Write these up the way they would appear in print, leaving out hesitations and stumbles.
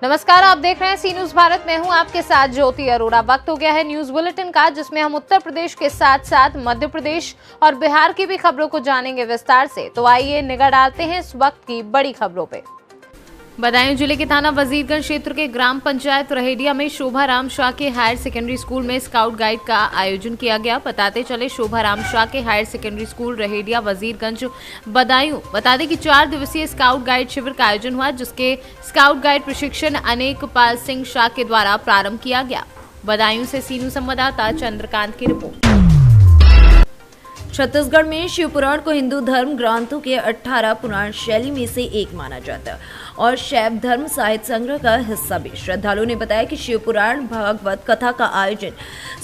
नमस्कार, आप देख रहे हैं सी न्यूज भारत में हूं आपके साथ ज्योति अरोड़ा। वक्त हो गया है न्यूज बुलेटिन का, जिसमें हम उत्तर प्रदेश के साथ साथ मध्य प्रदेश और बिहार की भी खबरों को जानेंगे विस्तार से। तो आइए निगाह डालते हैं इस वक्त की बड़ी खबरों पे। बदायूं जिले के थाना वजीरगंज क्षेत्र के ग्राम पंचायत रहेडिया में शोभा राम शाह के हायर सेकेंडरी स्कूल में स्काउट गाइड का आयोजन किया गया। बताते चले शोभा राम शाह के higher secondary school Rahedia Wazirganj Budaun बता दें कि 4 दिवसीय स्काउट गाइड शिविर का आयोजन हुआ, जिसके स्काउट गाइड प्रशिक्षण अनेक पाल सिंह शाह के द्वारा प्रारंभ किया गया। बदायूं से सीनू संवाददाता चंद्रकांत की रिपोर्ट। छत्तीसगढ़ में शिव पुराण को हिंदू धर्म ग्रंथों के 18 पुराण शैली में से एक माना जाता है और शैव धर्म साहित्य संग्रह का हिस्सा भी। श्रद्धालुओं ने बताया कि शिव पुराण भागवत कथा का आयोजन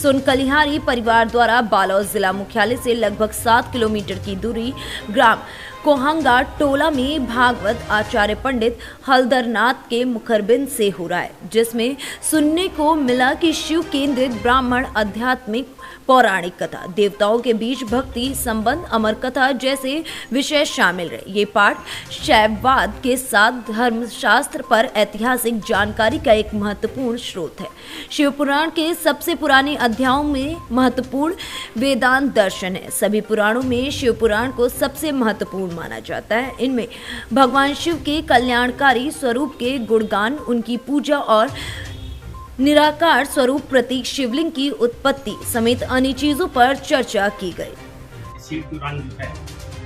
सोनकलिहारी परिवार द्वारा बालोद जिला मुख्यालय से लगभग 7 किलोमीटर की दूरी ग्राम कोहंगा टोला में भागवत आचार्य पंडित हलदरनाथ के मुखरबिंद से हो रहा है, जिसमें सुनने को मिला कि शिव केंद्रित ब्राह्मण आध्यात्मिक पौराणिक कथा, देवताओं के बीच भक्ति संबंध, अमर कथा जैसे विषय शामिल रहे। ये पाठ शैववाद के साथ धर्मशास्त्र पर ऐतिहासिक जानकारी का एक महत्वपूर्ण स्रोत है। शिव पुराण के सबसे पुराने अध्यायों में महत्वपूर्ण वेदांत दर्शन है। सभी पुराणों में शिव पुराण को सबसे महत्वपूर्ण माना जाता है। इनमें भगवान शिव के कल्याणकारी स्वरूप के गुणगान, उनकी पूजा और निराकार स्वरूप प्रतीक शिवलिंग की उत्पत्ति समेत अन्य चीजों पर चर्चा की गई। शिव पुराण जो है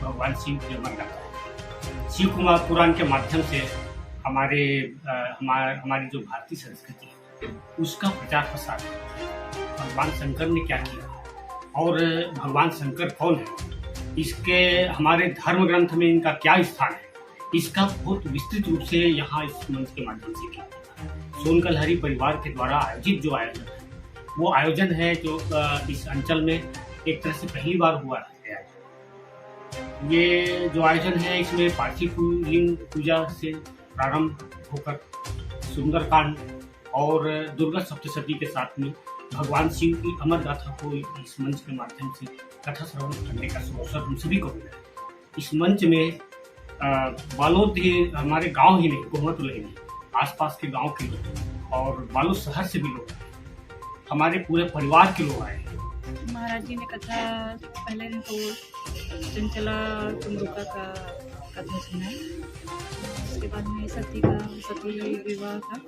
भगवान शिव के मन का है। शिव कुमार पुराण के माध्यम से हमारी जो भारतीय संस्कृति है उसका प्रचार प्रसार है। भगवान शंकर ने क्या किया और भगवान शंकर कौन है, इसके हमारे धर्म ग्रंथ में इनका क्या स्थान है, इसका बहुत विस्तृत रूप से यहाँ इस मंच के माध्यम से किया। सोनकलहरी परिवार के द्वारा आयोजित जो आयोजन है वो आयोजन है जो इस अंचल में एक तरह से पहली बार हुआ है। ये जो आयोजन है इसमें पार्थिव लिंग पूजा से प्रारंभ होकर सुंदरकांड और दुर्गा सप्तशती के साथ में भगवान शिव की अमर गाथा को इस मंच के माध्यम से कथा श्रवण करने का अवसर हम सभी को मिला है। इस मंच में बालोद के हमारे गांव ही नहीं, कोहमतुल ही नहीं, आसपास के गांव के लोग और बालोद शहर से भी लोग, हमारे पूरे परिवार के लोग आए हैं। महाराज जी ने कथा पहले दिन तो चंचला कुंडुका का कथा सुनाई, उसके बाद में सती विवाह का,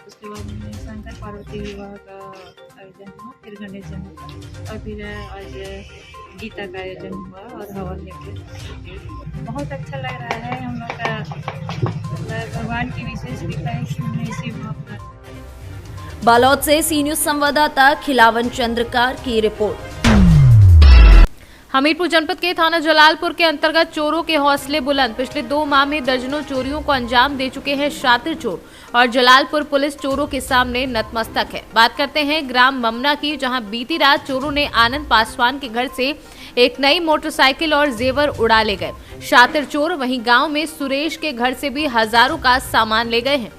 उसके बाद में शंकर पार्वती विवाह का आयोजन हुआ, फिर गणेश जन्म और फिर आज गीता का आयोजन हुआ और हवन लेके बहुत अच्छा लग रहा है। हम लोग का भगवान की विशेष कृपा है कि हमने इसी भावना। बालोद से सी न्यूज संवाददाता खिलावन चंद्रकार की रिपोर्ट। हमीरपुर जनपद के थाना जलालपुर के अंतर्गत चोरों के हौसले बुलंद। पिछले 2 माह में दर्जनों चोरियों को अंजाम दे चुके हैं शातिर चोर और जलालपुर पुलिस चोरों के सामने नतमस्तक है। बात करते हैं ग्राम ममना की, जहां बीती रात चोरों ने आनंद पासवान के घर से एक नई मोटरसाइकिल और जेवर उड़ा ले गए। शातिर चोर वहीं गांव में सुरेश के घर से भी हजारों का सामान ले गए हैं।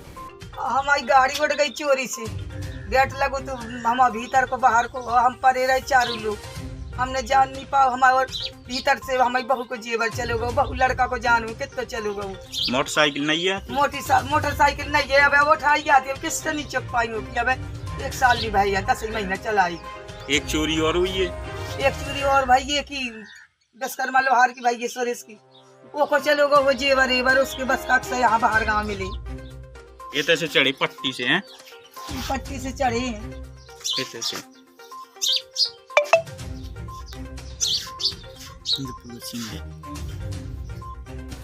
हमारी गाड़ी उड़ गई चोरी से, गेट लगो तो हम भीतर को बाहर को हम परे रहे चारों लोग, हमने जान नहीं पाओ। हमारे भीतर से हमारी बहू को जेवर चलो गो, बहू लड़का को जानू कितना चलो गो। मोटरसाइकिल नहीं है, मोटरसाइकिल नहीं है, अब वो उठाई जाती है, किससे नहीं चुप पाई होगी। अब 1 साल भी भाई है, 10 महीना चलाई। एक चोरी और हुई है, एक चोरी और भाई ये की विश्वकर्मा लोहार की भाई ये सुरेश की, वो को चलो गो, वो जेवर उसके बस का से यहाँ बाहर गाँव मिली। ये तैसे चढ़े पट्टी से हैं, पट्टी से चढ़े हैं।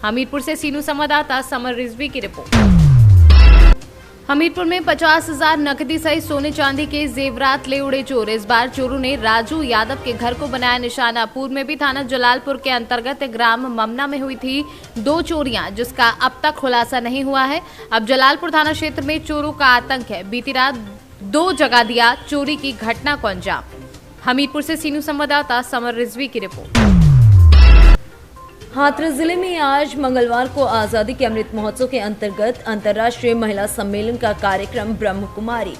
हमीरपुर से सीनू संवाददाता समर रिजवी की रिपोर्ट। हमीरपुर में 50,000 नकदी सहित सोने चांदी के जेवरात ले उड़े चोर। इस बार चोरों ने राजू यादव के घर को बनाया निशाना। पूर्व में भी थाना जलालपुर के अंतर्गत ग्राम ममना में हुई थी 2 चोरियां, जिसका अब तक खुलासा नहीं हुआ है। अब जलालपुर थाना क्षेत्र में चोरों का आतंक है। बीती रात 2 जगह दिया चोरी की घटना को अंजाम। हमीरपुर से सीनू संवाददाता समर रिजवी की रिपोर्ट। हाथरस जिले में आज मंगलवार को आजादी के अमृत महोत्सव के अंतर्गत अंतर्राष्ट्रीय महिला सम्मेलन का कार्यक्रम ब्रह्म कुमारी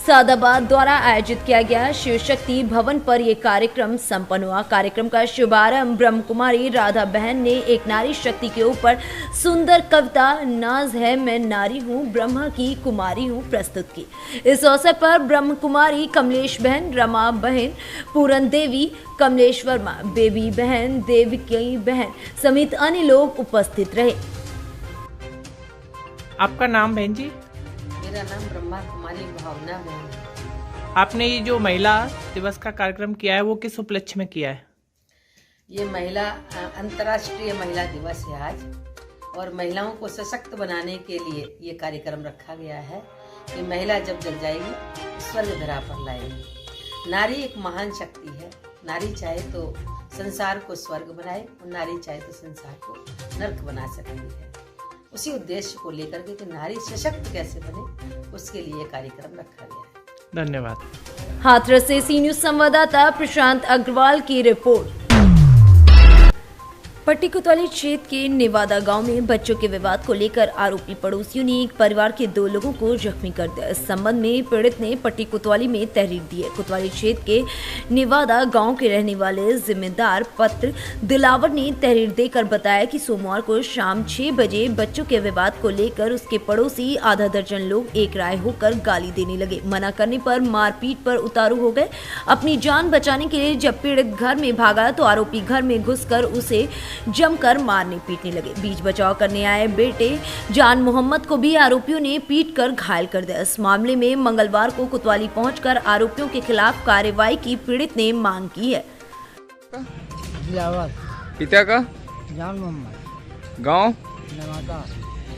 सादाबाद द्वारा आयोजित किया गया शिव शक्ति भवन पर यह कार्यक्रम संपन्न हुआ। कार्यक्रम का शुभारंभ ब्रह्म कुमारी राधा बहन ने एक नारी शक्ति के ऊपर सुंदर कविता नाज है मैं नारी हूँ ब्रह्मा की कुमारी हूँ प्रस्तुत की। इस अवसर पर ब्रह्म कुमारी कमलेश बहन, रमा बहन, पूरन देवी, कमलेश वर्मा, बेबी बहन, देवकी बहन समेत अन्य लोग उपस्थित रहे। आपका नाम बहन जी? मेरा नाम ब्रह्मा कुमारी भावना है। आपने ये जो महिला दिवस का कार्यक्रम किया है वो किस उपलक्ष्य में किया है? ये अंतर्राष्ट्रीय महिला दिवस है आज, और महिलाओं को सशक्त बनाने के लिए ये कार्यक्रम रखा गया है कि महिला जब जग जाएगी स्वर्ग धरा पर लाएगी। नारी एक महान शक्ति है। नारी चाहे तो संसार को स्वर्ग बनाए और नारी चाहे तो संसार को नर्क बना सकती है। उसी उद्देश्य को लेकर के कि नारी सशक्त कैसे बने, उसके लिए कार्यक्रम रखा गया है। धन्यवाद। हाथरस से सी न्यूज संवाददाता प्रशांत अग्रवाल की रिपोर्ट। पट्टी कोतवाली क्षेत्र के नेवादा गांव में बच्चों के विवाद को लेकर आरोपी पड़ोसियों ने एक परिवार के 2 लोगों को जख्मी कर दिया। इस संबंध में पीड़ित ने पट्टी कोतवाली में तहरीर दी है। कोतवाली क्षेत्र के नेवादा गांव के रहने वाले जिम्मेदार पत्र दिलावर ने तहरीर देकर बताया कि सोमवार को शाम 6 बजे बच्चों के विवाद को लेकर उसके पड़ोसी आधा दर्जन लोग एक राय होकर गाली देने लगे। मना करने पर मारपीट पर उतारू हो गए। अपनी जान बचाने के लिए जब पीड़ित घर में भागा तो आरोपी घर में घुसकर उसे जमकर मारने पीटने लगे। बीच बचाव करने आए बेटे जान मोहम्मद को भी आरोपियों ने पीटकर घायल कर दिया। इस मामले में मंगलवार को कोतवाली पहुंचकर आरोपियों के खिलाफ कार्रवाई की पीड़ित ने मांग की है। पिता का जान मोहम्मद, गांव नवादा।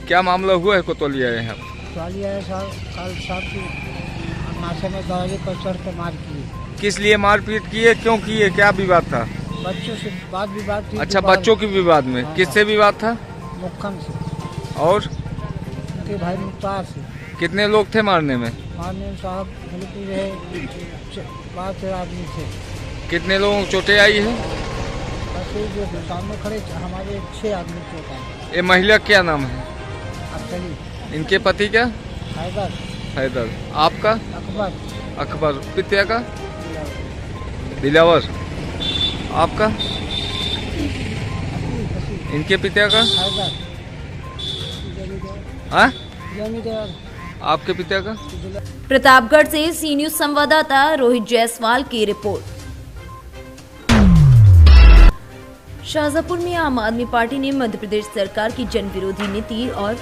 क्या मामला हुआ है कोतवाली आए हैं? कोतवाली आए कल साहब की नाशे में दरवाजे पर चढ़ के मार की। किस लिए मारपीट की है, क्यों की है, क्या विवाद था? बच्चों से बात विवाद थी। अच्छा, बच्चों के विवाद में। हाँ, किससे विवाद था? मुक्खन से और उनके भाई मुख्तार से। कितने लोग थे मारने में? मारने में साहब बिल्कुल है 12-13 आदमी थे। कितने लोगों को चोटें आई है? बस ये जो सामने खड़े हमारे 6 आदमी चोट आए। ये महिला क्या नाम है? अक्सरी। इनके पति क्या? हैदर। हैदर। आपका? अकबर। अकबर। पिता का? दिलावर। आपका? इनके पिता का? हैदर। हाँ? जमींदार। आपके पिता का? प्रतापगढ़ से सी न्यूज संवाददाता रोहित जायसवाल की रिपोर्ट। शाहजहांपुर में आम आदमी पार्टी ने मध्य प्रदेश सरकार की जन विरोधी नीति और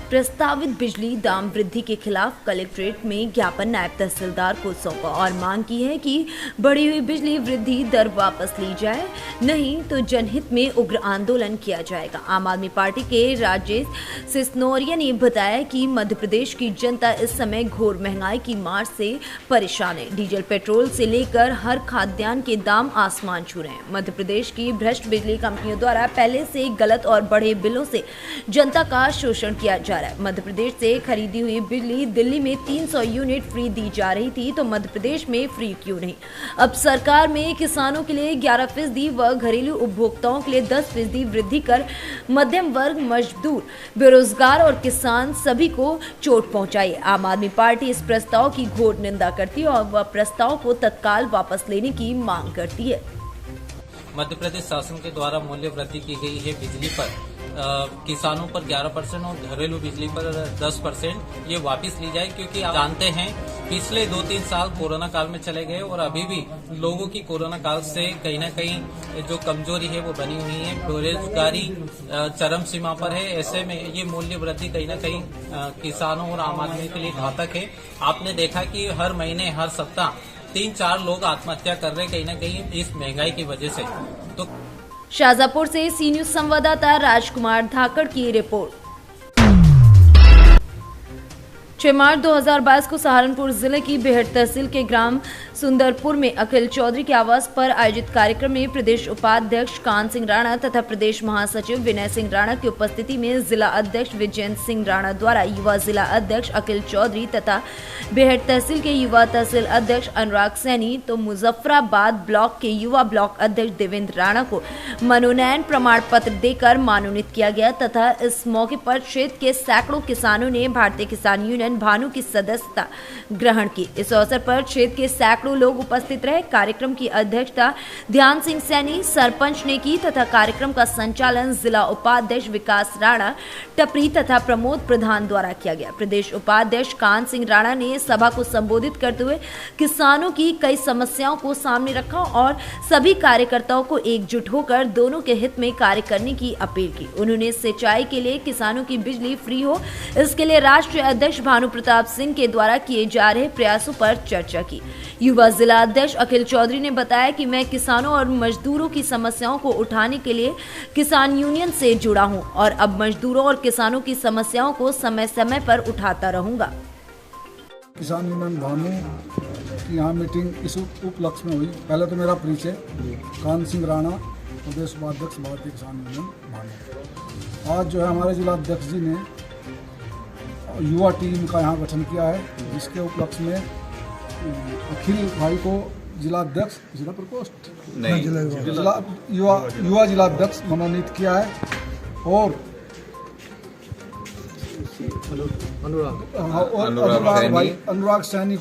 प्रस्तावित बिजली दाम वृद्धि के खिलाफ कलेक्ट्रेट में ज्ञापन नायब तहसीलदार को सौंपा और मांग की है कि बढ़ी हुई बिजली वृद्धि दर वापस ली जाए, नहीं तो जनहित में उग्र आंदोलन किया जाएगा। आम आदमी पार्टी के राजेश सिसनोरिया ने बताया कि मध्य प्रदेश की जनता इस समय घोर महंगाई की मार से परेशान है। डीजल पेट्रोल से लेकर हर खाद्यान्न के दाम आसमान छू रहे हैं। मध्य प्रदेश की भ्रष्ट बिजली कंपनियों द्वारा पहले से गलत और बढ़े बिलों से जनता का शोषण किया जा रहा है। मध्य प्रदेश से खरीदी हुई बिजली दिल्ली में 300 यूनिट फ्री दी जा रही थी, तो मध्य प्रदेश में फ्री क्यों नहीं? अब सरकार में किसानों के लिए 11% व घरेलू उपभोक्ताओं के लिए 10% वृद्धि कर मध्यम वर्ग, मजदूर, बेरोजगार और किसान सभी को चोट पहुंचाई। आम आदमी पार्टी इस प्रस्ताव की घोर निंदा करती है और वह प्रस्ताव को तत्काल वापस लेने की मांग करती है। मध्य प्रदेश शासन के द्वारा मूल्य वृद्धि की गई है बिजली पर। किसानों पर 11% और घरेलू बिजली पर 10% ये वापस ली जाए, क्योंकि आप जानते हैं पिछले 2-3 साल कोरोना काल में चले गए और अभी भी लोगों की कोरोना काल से कहीं न कहीं जो कमजोरी है वो बनी हुई है। बेरोजगारी चरम सीमा पर है। ऐसे में ये मूल्य वृद्धि कहीं न कहीं किसानों और आम आदमी के लिए घातक है। आपने देखा कि हर महीने, हर सप्ताह 3-4 लोग आत्महत्या कर रहे कहीं न कहीं इस महंगाई की वजह से। तो शाहजहांपुर से सी न्यूज संवाददाता राजकुमार धाकड़ की रिपोर्ट। 6 मार्च 2022 को सहारनपुर जिले की बेहट तहसील के ग्राम सुंदरपुर में अखिल चौधरी के आवास पर आयोजित कार्यक्रम में प्रदेश उपाध्यक्ष कान सिंह राणा तथा प्रदेश महासचिव विनय सिंह राणा की उपस्थिति में जिला अध्यक्ष विजयेंद्र सिंह राणा द्वारा युवा जिला अध्यक्ष अखिल चौधरी तथा बेहट तहसील के युवा तहसील अध्यक्ष अनुराग सैनी तो मुजफ्फराबाद ब्लॉक के युवा ब्लॉक अध्यक्ष देवेंद्र राणा को मनोनयन प्रमाण पत्र देकर मनोनीत किया गया तथा इस मौके पर क्षेत्र के सैकड़ों किसानों ने भारतीय किसान यूनियन यूनियन भानु की सदस्यता ग्रहण की। इस अवसर पर क्षेत्र के सैकड़ों लोग उपस्थित रहे। कार्यक्रम की अध्यक्षता ध्यान सिंह सैनी सरपंच ने की तथा कार्यक्रम का संचालन जिला उपाध्यक्ष विकास राणा टपरी तथा प्रमोद प्रधान द्वारा किया गया। प्रदेश उपाध्यक्ष कान सिंह राणा ने सभा को संबोधित करते हुए किसानों की कई समस्याओं को सामने रखा और सभी कार्यकर्ताओं को एकजुट होकर दोनों के हित में कार्य करने की अपील की। उन्होंने सिंचाई के लिए किसानों की बिजली फ्री हो, इसके लिए राष्ट्रीय अध्यक्ष भानु प्रताप सिंह के द्वारा किए जा रहे प्रयासों पर चर्चा की। युवा जिला अध्यक्ष अखिल चौधरी ने बताया कि मैं किसानों और मजदूरों की समस्याओं को उठाने के लिए किसान यूनियन से जुड़ा हूं और अब मजदूरों और किसानों की समस्याओं को समय समय पर उठाता रहूंगा। किसान यूनियन भानु की यहाँ मीटिंग इस उपलक्ष्य में हुई। पहले तो मेरा परिचय, कान सिंह राणा, प्रदेश उपाध्यक्ष भारतीय किसान यूनियन भानु। आज जो है हमारे जिला अध्यक्ष जी ने युवा टीम का यहाँ गठन किया है, जिसके उपलक्ष्य में अखिल भाई को जिला अध्यक्ष, जिला प्रकोष्ठ नहीं, युवा जिला अध्यक्ष मनोनीत किया है और अनुराग सैनी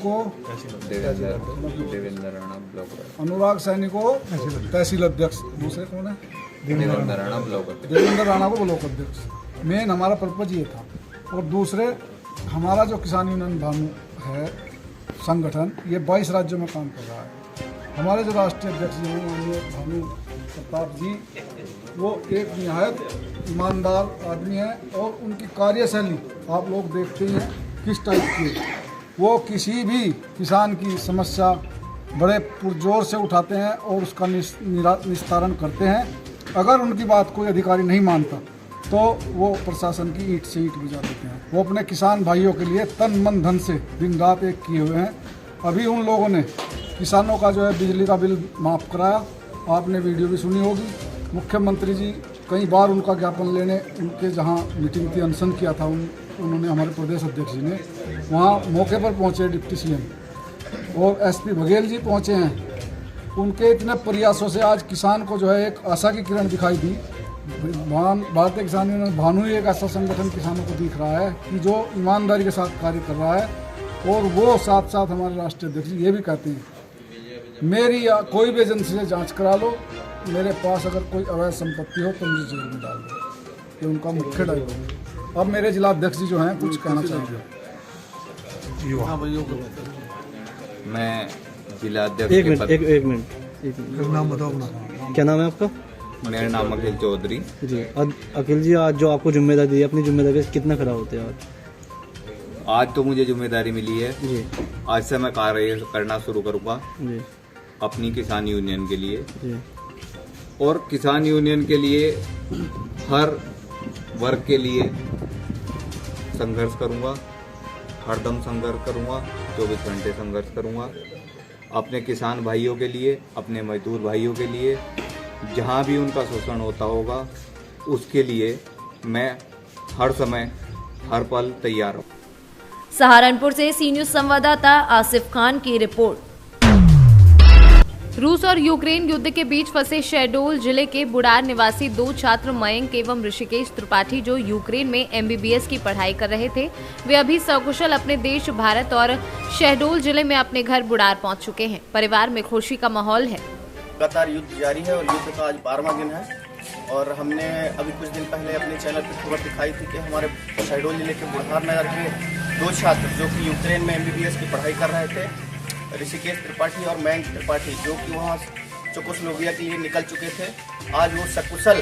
को तहसील अध्यक्ष। दूसरे कौन है? देवेंद्र राणा को ब्लॉक अध्यक्ष। मेन हमारा पर्पज ये था। और दूसरे हमारा जो किसान यूनियन भानु है संगठन, ये 22 राज्यों में काम कर रहा है। हमारे जो राष्ट्रीय अध्यक्ष जी हैं माननीय भानु प्रताप जी, वो एक निहायत ईमानदार आदमी है और उनकी कार्यशैली आप लोग देखते ही हैं किस टाइप की। वो किसी भी किसान की समस्या बड़े पुरजोर से उठाते हैं और उसका निस्तारण करते हैं। अगर उनकी बात कोई अधिकारी नहीं मानता तो वो प्रशासन की ईंट से ईंट बजा देते हैं। वो अपने किसान भाइयों के लिए तन मन धन से दिन रात एक किए हुए हैं। अभी उन लोगों ने किसानों का जो है बिजली का बिल माफ़ कराया, आपने वीडियो भी सुनी होगी। मुख्यमंत्री जी कई बार उनका ज्ञापन लेने उनके जहाँ मीटिंग थी, अनशन किया था उन्होंने, हमारे प्रदेश अध्यक्ष जी ने वहाँ मौके पर पहुँचे डिप्टी सीएम और एसपी बघेल जी पहुँचे हैं। उनके इतने प्रयासों से आज किसान को जो है एक आशा की किरण दिखाई दी। भारतीय किसान यूनियन भानु ही एक ऐसा संगठन किसानों को दिख रहा है कि जो ईमानदारी के साथ कार्य कर रहा है। और वो साथ साथ हमारे राष्ट्रीय अध्यक्ष ये भी कहते हैं मेरी या कोई भी एजेंसी से जांच करा लो, मेरे पास अगर कोई अवैध संपत्ति हो तो मुझे जेल में डाल दो। ये उनका मुख्य डायलॉग है। अब मेरे जिला अध्यक्ष जी जो हैं कुछ कहना चाहेंगे। मैं जिला अध्यक्ष एक मिनट नाम बताओ अपना। क्या नाम है आपका? मेरा नाम अखिल चौधरी जी। अखिल जी, आज जो आपको जिम्मेदारी दी है, अपनी जिम्मेदारी कितना खड़ा होते हैं आज तो मुझे जिम्मेदारी मिली है जी। आज से मैं कार्य करना शुरू करूँगा जी, अपनी किसान यूनियन के लिए जी। और किसान यूनियन के लिए हर वर्ग के लिए संघर्ष करूँगा, हरदम संघर्ष करूँगा, 24 घंटे संघर्ष करूँगा अपने किसान भाइयों के लिए, अपने मजदूर भाइयों के लिए। जहाँ भी उनका शोषण होता होगा उसके लिए मैं हर समय हर पल तैयार हूँ। सहारनपुर से सी न्यूज संवाददाता आसिफ खान की रिपोर्ट। रूस और यूक्रेन युद्ध के बीच फंसे शहडोल जिले के बुडार निवासी 2 छात्र मयंक एवं ऋषिकेश त्रिपाठी जो यूक्रेन में MBBS की पढ़ाई कर रहे थे, वे अभी सकुशल अपने देश भारत और शहडोल जिले में अपने घर बुडार पहुंच चुके हैं। परिवार में खुशी का माहौल है। लगातार युद्ध जारी है और युद्ध का आज 12वां दिन है। और हमने अभी कुछ दिन पहले अपने चैनल पर खबर दिखाई थी कि हमारे शहडोल जिले के बुढ़ार नगर के 2 छात्र जो कि यूक्रेन में MBBS की पढ़ाई कर रहे थे, ऋषिकेश त्रिपाठी और मयंक त्रिपाठी, जो कि वहाँ चेकोस्लोवाकिया के लिए निकल चुके थे, आज वो सकुशल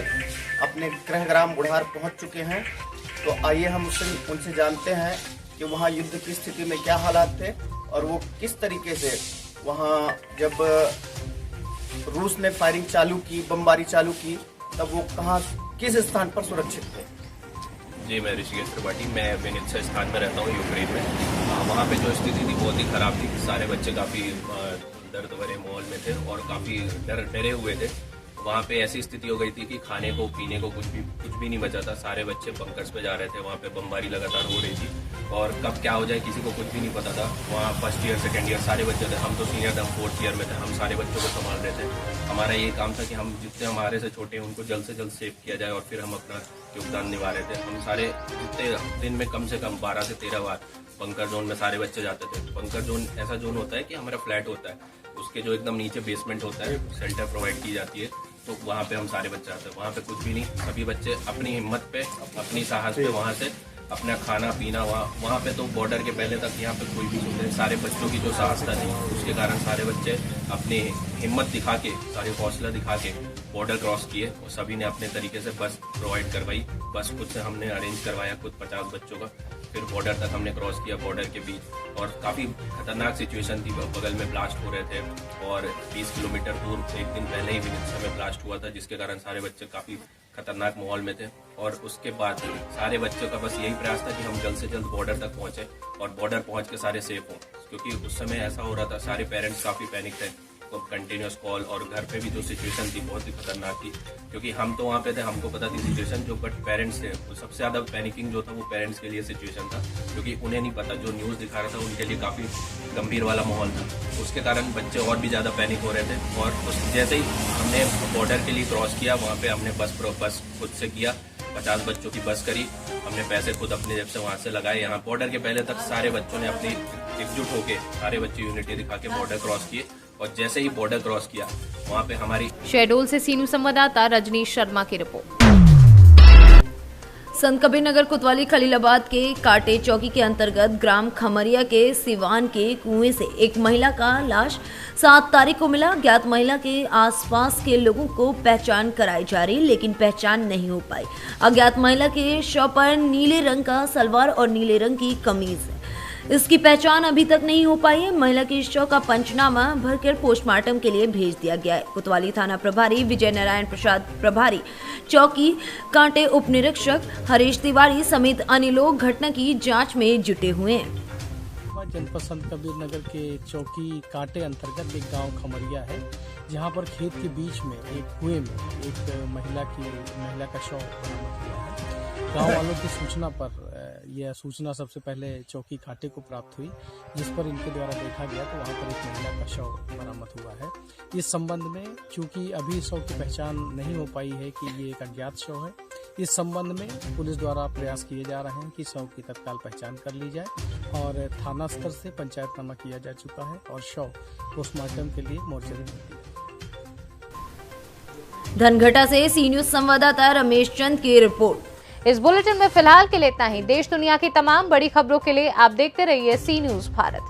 अपने गृहग्राम बुढ़ार पहुँच चुके हैं। तो आइए हम उनसे जानते हैं कि वहाँ युद्ध की स्थिति में क्या हालात थे और वो किस तरीके से वहाँ जब रूस ने फायरिंग चालू की, बमबारी चालू की, तब वो कहाँ किस स्थान पर सुरक्षित थे। जी, मैं ऋषिकेश त्रिपाठी, मैं विनित स्थान में रहता हूँ यूक्रेन में। वहाँ पे जो स्थिति थी बहुत ही खराब थी। सारे बच्चे काफ़ी दर्द भरे माहौल में थे और काफ़ी डरे हुए थे। वहाँ पे ऐसी स्थिति हो गई थी कि खाने को पीने को कुछ भी नहीं बचा था। सारे बच्चे बंकर्स पे जा रहे थे, वहाँ पे बमबारी लगातार हो रही थी और कब क्या हो जाए किसी को कुछ भी नहीं पता था। वहाँ फर्स्ट ईयर सेकेंड ईयर सारे बच्चे थे, हम तो सीनियर थे, हम फोर्थ ईयर में थे, हम सारे बच्चों को संभाल रहे थे। हमारा ये काम था कि हम जितने हमारे से छोटे हैं उनको जल्द से जल्द सेव किया जाए और फिर हम अपना योगदान निभा रहे थे। हम सारे जितने दिन में कम से कम 12 से 13 बार बंकर जोन में सारे बच्चे जाते थे। बंकर जोन ऐसा जोन होता है कि हमारा फ्लैट होता है, उसके जो एकदम नीचे बेसमेंट होता है, शेल्टर प्रोवाइड की जाती है, तो वहाँ पे हम सारे बच्चे आते हैं। वहाँ पे कुछ भी नहीं, सभी बच्चे अपनी हिम्मत पे, अपनी साहस पे वहाँ से अपना खाना पीना वहाँ पे तो बॉर्डर के पहले तक यहाँ पे कोई भी सुनते, सारे बच्चों की जो साहस था नहीं, उसके कारण सारे बच्चे अपनी हिम्मत दिखा के, सारे हौसला दिखा के बॉर्डर क्रॉस किए और सभी ने अपने तरीके से बस प्रोवाइड करवाई। बस खुद से हमने अरेंज करवाया, खुद 50 बच्चों का, फिर बॉर्डर तक हमने क्रॉस किया, बॉर्डर के बीच। और काफ़ी खतरनाक सिचुएशन थी, बगल में ब्लास्ट हो रहे थे और 20 किलोमीटर दूर एक दिन पहले ही विनित्सा में ब्लास्ट हुआ था, जिसके कारण सारे बच्चे काफ़ी खतरनाक माहौल में थे। और उसके बाद सारे बच्चों का बस यही प्रयास था कि हम जल्द से जल्द बॉर्डर तक पहुंचे और बॉर्डर पहुंच के सारे सेफ हों, क्योंकि उस समय ऐसा हो रहा था, सारे पेरेंट्स काफ़ी पैनिक थे। तो कंटिन्यूस कॉल और घर पे भी जो सिचुएशन थी बहुत ही खतरनाक थी, क्योंकि हम तो वहाँ पे थे, हमको पता थी सिचुएशन जो, बट पेरेंट्स थे, तो सबसे ज़्यादा पैनिकिंग जो था वो पेरेंट्स के लिए सिचुएशन था, क्योंकि उन्हें नहीं पता, जो न्यूज़ दिखा रहा था उनके लिए काफ़ी गंभीर वाला माहौल था। उसके कारण बच्चे और भी ज़्यादा पैनिक हो रहे थे। और जैसे ही हमने बॉर्डर के लिए क्रॉस किया, वहाँ पे हमने बस खुद से किया, 50 बच्चों की बस करी, हमने पैसे खुद अपने जेब से वहाँ से लगाए। यहाँ बॉर्डर के पहले तक सारे बच्चों ने अपनी एकजुट होकर, सारे बच्चे यूनिटी दिखा के बॉर्डर क्रॉस किए और जैसे ही बॉर्डर क्रॉस किया वहाँ पे हमारी। शहडोल से सीनू संवाददाता रजनीश शर्मा की रिपोर्ट। संत कबीर नगर कोतवाली खलीलाबाद के काटे चौकी के अंतर्गत ग्राम खमरिया के सिवान के कुएं से एक महिला का लाश 7 तारीख को मिला। ज्ञात महिला के आसपास के लोगों को पहचान कराई जा रही, लेकिन पहचान नहीं हो पाई। अज्ञात महिला के शव पर नीले रंग का सलवार और नीले रंग की कमीज है, इसकी पहचान अभी तक नहीं हो पाई है। महिला के शव का पंचनामा भरकर पोस्टमार्टम के लिए भेज दिया गया है। कोतवाली थाना प्रभारी विजय नारायण प्रसाद, प्रभारी चौकी कांटे उप निरीक्षक हरीश तिवारी समेत अन्य लोग घटना की जांच में जुटे हुए हैं। जनपद संत कबीर नगर के चौकी कांटे अंतर्गत एक गांव खमरिया है, जहां पर खेत के बीच में एक कुएं में एक महिला का शव बरामद हुआ है। गांव वालों की सूचना पर यह सूचना सबसे पहले चौकी कांटे को प्राप्त हुई, जिस पर इनके द्वारा देखा गया तो वहां पर एक महिला का शव बरामद हुआ है। इस संबंध में चूंकि अभी शव की पहचान नहीं हो पाई है कि ये एक अज्ञात शव है, इस संबंध में पुलिस द्वारा प्रयास किए जा रहे हैं कि शव की तत्काल पहचान कर ली जाए और थाना स्तर से पंचायतनामा किया जा चुका है और शव पोस्टमार्टम के लिए मोर्चरी में दिया। धनघटा से सी न्यूज संवाददाता रमेश चंद की रिपोर्ट। इस बुलेटिन में फिलहाल के लिए इतना ही। देश दुनिया की तमाम बड़ी खबरों के लिए आप देखते रहिए सी न्यूज भारत।